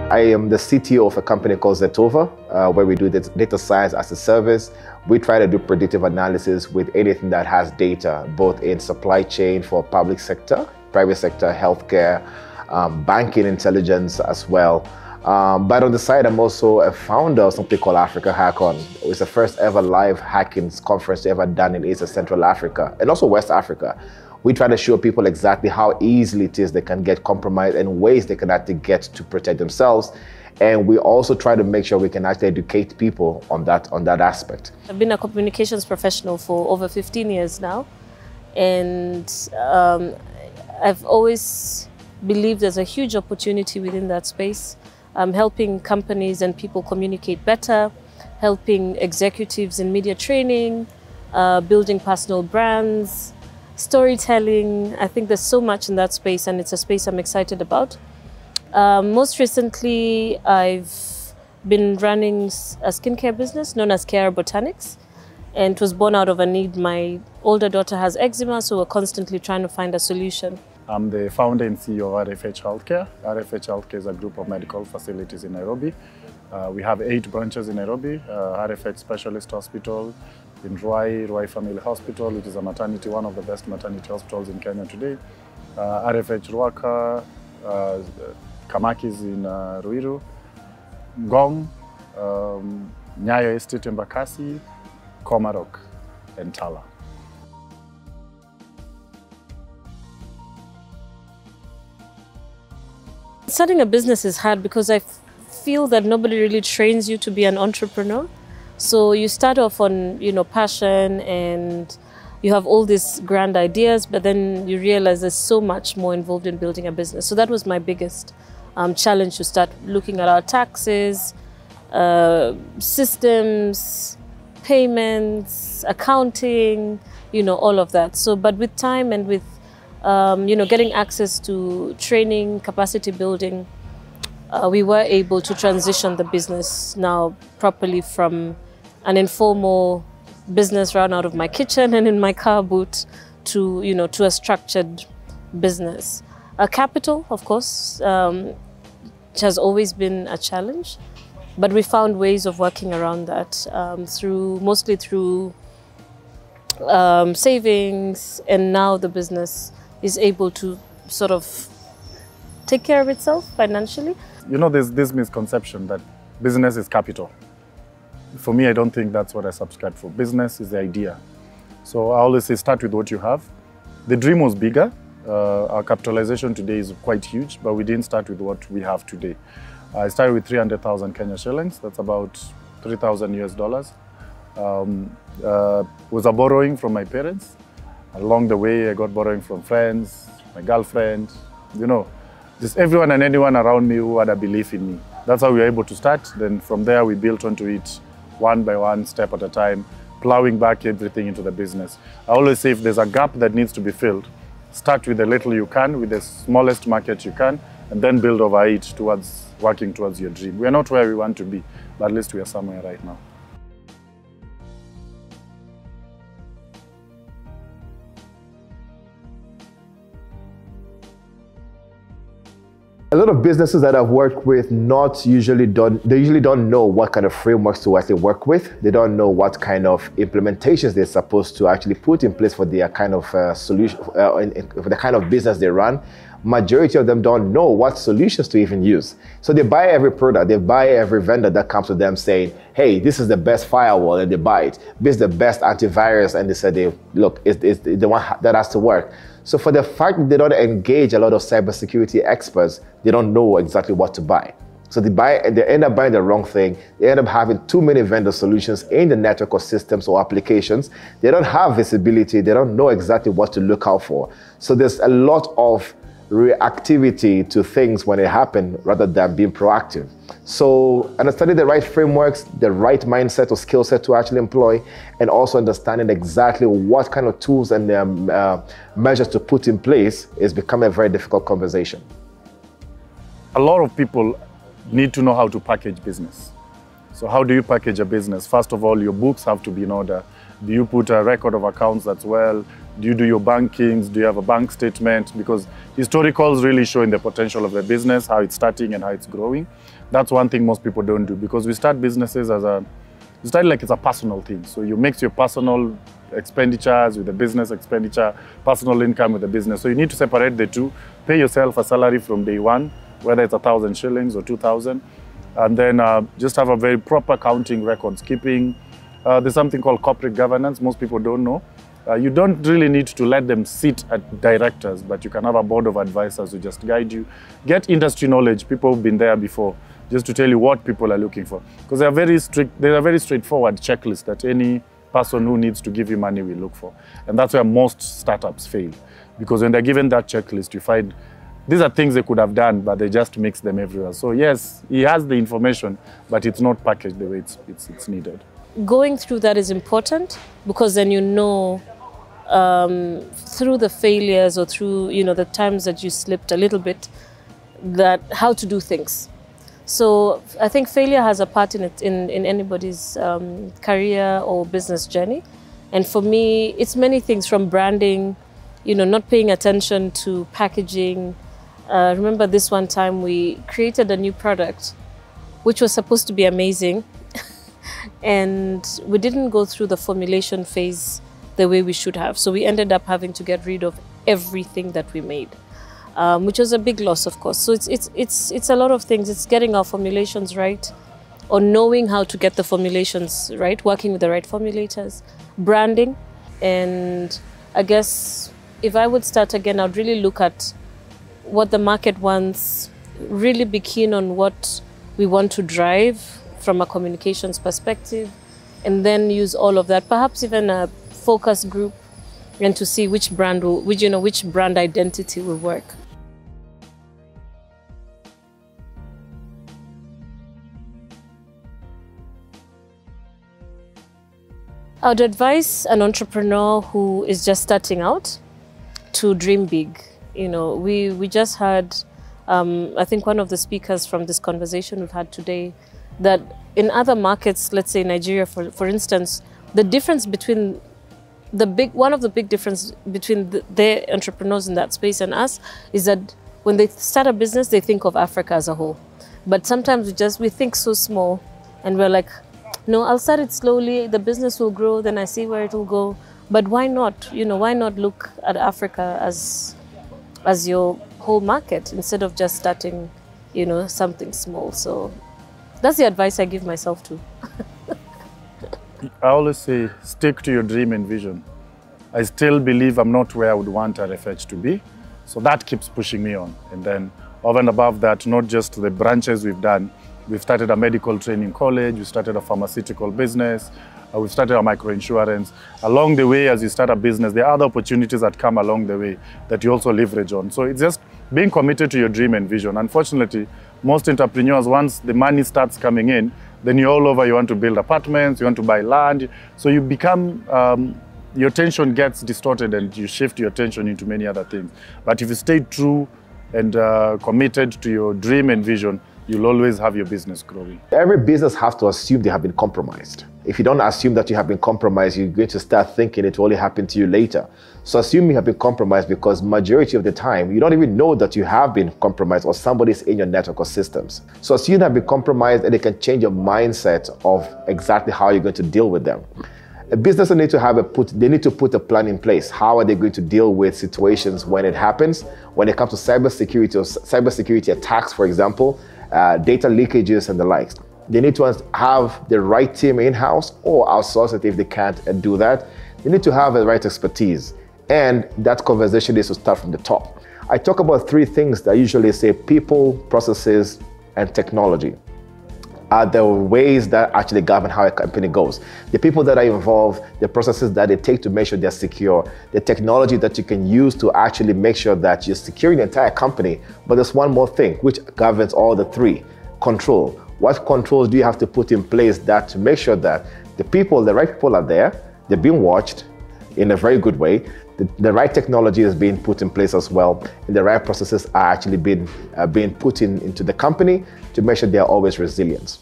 I am the CTO of a company called Zetova, where we do data science as a service. We try to do predictive analysis with anything that has data, both in supply chain for public sector, private sector, healthcare, banking intelligence as well. But on the side, I'm also a founder of something called Africa Hackon. It's the first ever live hacking conference ever done in East and Central Africa, and also West Africa. We try to show people exactly how easily it is they can get compromised and ways they can actually get to protect themselves. And we also try to make sure we can actually educate people on that aspect. I've been a communications professional for over 15 years now. And I've always believed there's a huge opportunity within that space. Helping companies and people communicate better, helping executives in media training, building personal brands, storytelling. I think there's so much in that space, and it's a space I'm excited about. Most recently, I've been running a skincare business known as Care Botanics, and it was born out of a need. My older daughter has eczema, so we're constantly trying to find a solution. I'm the founder and CEO of RFH Healthcare. RFH Healthcare is a group of medical facilities in Nairobi. We have 8 branches in Nairobi: RFH Specialist Hospital, in Ruai Family Hospital, which is a maternity, one of the best maternity hospitals in Kenya today. RFH Ruaka, Kamaki's in Ruiru, Ngong, Nyayo Estate in Bakasi, Komarok, and Tala. Starting a business is hard because I feel that nobody really trains you to be an entrepreneur. So you start off on, passion, and you have all these grand ideas, but then you realize there's so much more involved in building a business. So that was my biggest challenge, to start looking at our taxes, systems, payments, accounting, all of that. So, but with time and with, getting access to training, capacity building, we were able to transition the business now properly from an informal business run out of my kitchen and in my car boot to, to a structured business. Capital, of course, which has always been a challenge, but we found ways of working around that mostly through savings, and now the business is able to sort of take care of itself financially. There's this misconception that business is capital. For me, I don't think that's what I subscribe for. Business is the idea. So I always say start with what you have. The dream was bigger. Our capitalization today is quite huge, but we didn't start with what we have today. I started with 300,000 Kenya shillings. That's about $3,000 US. Was a borrowing from my parents. Along the way, I got borrowing from friends, my girlfriend, just everyone and anyone around me who had a belief in me. That's how we were able to start. Then from there, we built onto it one by one, step at a time, plowing back everything into the business. I always say if there's a gap that needs to be filled, start with the little you can, with the smallest market you can, and then build over it towards working towards your dream. We're not where we want to be, but at least we are somewhere right now. A lot of businesses that I've worked with usually don't know what kind of frameworks to actually work with. They don't know what kind of implementations they're supposed to actually put in place for their kind of solution, for the kind of business they run. Majority of them don't know what solutions to even use. So they buy every product, they buy every vendor that comes to them saying, hey, this is the best firewall, and they buy it. This is the best antivirus, and they say, look, it's the one that has to work. So for the fact that they don't engage a lot of cybersecurity experts, they don't know exactly what to buy. So they end up buying the wrong thing. They end up having too many vendor solutions in the network or systems or applications. They don't have visibility. They don't know exactly what to look out for. So there's a lot of reactivity to things when it happen rather than being proactive. So understanding the right frameworks, the right mindset or skill set to actually employ, and also understanding exactly what kind of tools and measures to put in place is becoming a very difficult conversation. A lot of people need to know how to package business. So how do you package a business? First of all, your books have to be in order. Do you put a record of accounts that's well? Do you do your bankings? Do you have a bank statement? Because historicals really showing the potential of the business, how it's starting and how it's growing. That's one thing most people don't do, because we start businesses you start like it's a personal thing. So you mix your personal expenditures with the business expenditure, personal income with the business. So you need to separate the two, pay yourself a salary from day one, whether it's 1,000 shillings or 2,000, and then just have a very proper accounting records keeping. There's something called corporate governance, most people don't know. You don't really need to let them sit at directors, but you can have a board of advisors who just guide you. Get industry knowledge, people who've been there before, just to tell you what people are looking for. Because there's a very straightforward checklist that any person who needs to give you money will look for. And that's where most startups fail. Because when they're given that checklist, you find these are things they could have done, but they just mix them everywhere. So yes, he has the information, but it's not packaged the way it's needed. Going through that is important, because then you know through the failures or through the times that you slipped a little bit, that how to do things. So I think failure has a part in it in anybody's career or business journey. And for me, it's many things, from branding, not paying attention to packaging. Remember this one time we created a new product which was supposed to be amazing, and we didn't go through the formulation phase the way we should have. So we ended up having to get rid of everything that we made. Which was a big loss, of course. So it's a lot of things. It's getting our formulations right, or knowing how to get the formulations right, working with the right formulators, branding. And I guess if I would start again, I'd really look at what the market wants, really be keen on what we want to drive from a communications perspective, and then use all of that, perhaps even a focus group, and to see which brand which brand identity will work. I would advise an entrepreneur who is just starting out to dream big. We just heard, I think one of the speakers from this conversation we've had today, that in other markets, let's say Nigeria, for instance, the difference between one of the big difference between their entrepreneurs in that space and us is that when they start a business, they think of Africa as a whole. But sometimes we think so small, and we're like, no, I'll start it slowly, the business will grow, then I see where it will go. But why not? Why not look at Africa as your whole market instead of just starting, something small? So that's the advice I give myself too. I always say, stick to your dream and vision. I still believe I'm not where I would want RFH to be. So that keeps pushing me on. And then over and above that, not just the branches we've done, we've started a medical training college, we started a pharmaceutical business, we've started a microinsurance. Along the way, as you start a business, there are other opportunities that come along the way that you also leverage on. So it's just being committed to your dream and vision. Unfortunately, most entrepreneurs, once the money starts coming in, then you're all over, you want to build apartments, you want to buy land. So you become, your attention gets distorted and you shift your attention into many other things. But if you stay true and committed to your dream and vision, you'll always have your business growing. Every business has to assume they have been compromised. If you don't assume that you have been compromised, you're going to start thinking it will only happen to you later. So assume you have been compromised, because majority of the time, you don't even know that you have been compromised or somebody's in your network or systems. So assume you have been compromised, and they can change your mindset of exactly how you're going to deal with them. A business need to put a plan in place. How are they going to deal with situations when it happens? When it comes to cybersecurity or cybersecurity attacks, for example, data leakages and the likes. They need to have the right team in-house or outsource it if they can't do that. They need to have the right expertise, and that conversation needs to start from the top. I talk about three things that I usually say: people, processes, and technology are the ways that actually govern how a company goes. The people that are involved, the processes that they take to make sure they're secure, the technology that you can use to actually make sure that you're securing the entire company. But there's one more thing which governs all the three: control. What controls do you have to put in place to make sure that the right people are there, they're being watched in a very good way, the right technology is being put in place as well, and the right processes are actually being put into the company to make sure they are always resilient.